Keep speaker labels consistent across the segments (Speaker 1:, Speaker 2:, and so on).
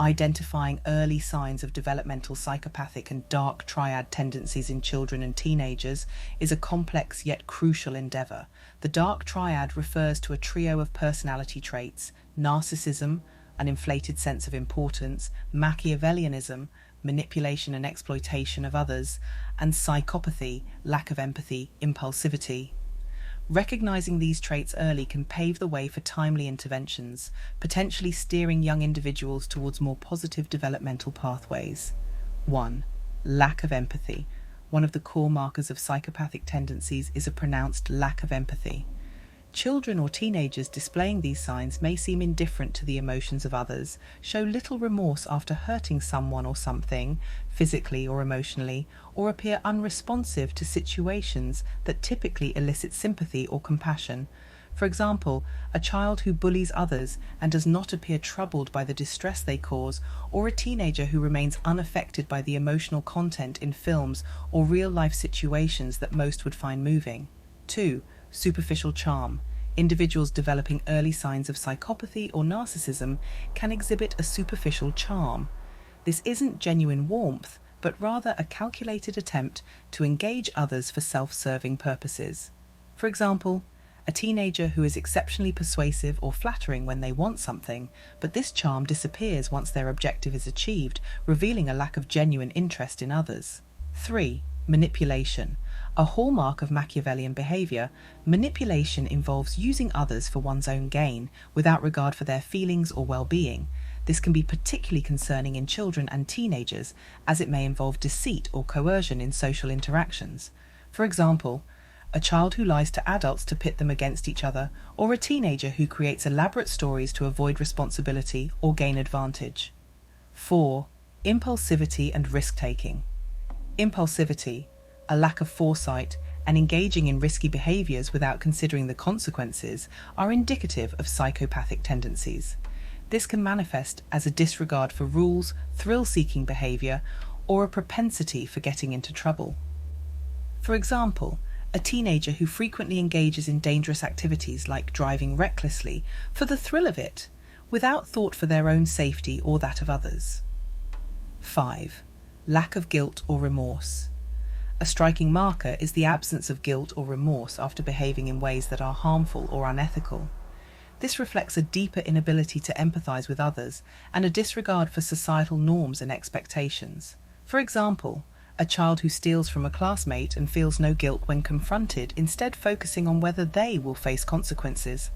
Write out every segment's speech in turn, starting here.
Speaker 1: Identifying early signs of developmental psychopathic and dark triad tendencies in children and teenagers is a complex yet crucial endeavor. The dark triad refers to a trio of personality traits: narcissism, an inflated sense of importance; Machiavellianism, manipulation and exploitation of others; and psychopathy, lack of empathy, impulsivity. Recognizing these traits early can pave the way for timely interventions, potentially steering young individuals towards more positive developmental pathways. 1. Lack of empathy. One of the core markers of psychopathic tendencies is a pronounced lack of empathy. Children or teenagers displaying these signs may seem indifferent to the emotions of others, show little remorse after hurting someone or something, physically or emotionally, or appear unresponsive to situations that typically elicit sympathy or compassion. For example, a child who bullies others and does not appear troubled by the distress they cause, or a teenager who remains unaffected by the emotional content in films or real-life situations that most would find moving. 2. Superficial charm. Individuals developing early signs of psychopathy or narcissism can exhibit a superficial charm. This isn't genuine warmth, but rather a calculated attempt to engage others for self-serving purposes. For example, a teenager who is exceptionally persuasive or flattering when they want something, but this charm disappears once their objective is achieved, revealing a lack of genuine interest in others. 3. Manipulation. A hallmark of Machiavellian behavior, manipulation involves using others for one's own gain, without regard for their feelings or well-being. This can be particularly concerning in children and teenagers, as it may involve deceit or coercion in social interactions. For example, a child who lies to adults to pit them against each other, or a teenager who creates elaborate stories to avoid responsibility or gain advantage. 4. Impulsivity and risk-taking. Impulsivity, a lack of foresight, and engaging in risky behaviors without considering the consequences are indicative of psychopathic tendencies. This can manifest as a disregard for rules, thrill-seeking behavior, or a propensity for getting into trouble. For example, a teenager who frequently engages in dangerous activities like driving recklessly for the thrill of it, without thought for their own safety or that of others. 5. Lack of guilt or remorse. A striking marker is the absence of guilt or remorse after behaving in ways that are harmful or unethical. This reflects a deeper inability to empathize with others and a disregard for societal norms and expectations. For example, a child who steals from a classmate and feels no guilt when confronted, instead focusing on whether they will face consequences.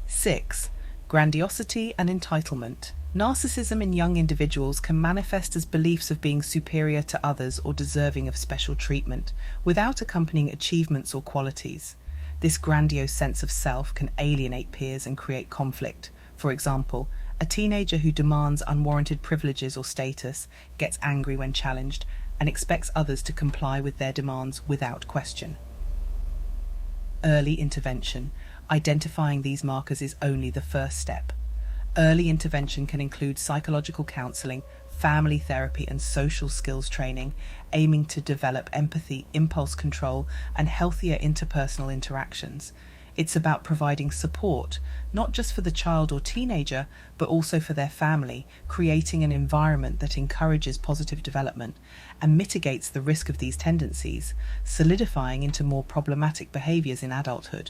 Speaker 1: 6. Grandiosity and entitlement. Narcissism in young individuals can manifest as beliefs of being superior to others or deserving of special treatment, without accompanying achievements or qualities. This grandiose sense of self can alienate peers and create conflict. For example, a teenager who demands unwarranted privileges or status, gets angry when challenged, and expects others to comply with their demands without question. Early intervention. Identifying these markers is only the first step. Early intervention can include psychological counseling, family therapy, and social skills training, aiming to develop empathy, impulse control, and healthier interpersonal interactions. It's about providing support, not just for the child or teenager, but also for their family, creating an environment that encourages positive development and mitigates the risk of these tendencies, solidifying into more problematic behaviors in adulthood.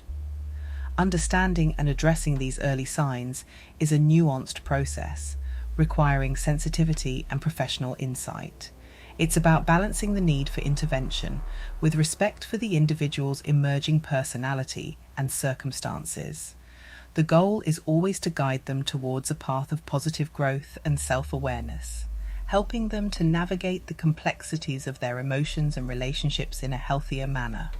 Speaker 1: Understanding and addressing these early signs is a nuanced process, requiring sensitivity and professional insight. It's about balancing the need for intervention with respect for the individual's emerging personality and circumstances. The goal is always to guide them towards a path of positive growth and self-awareness, helping them to navigate the complexities of their emotions and relationships in a healthier manner.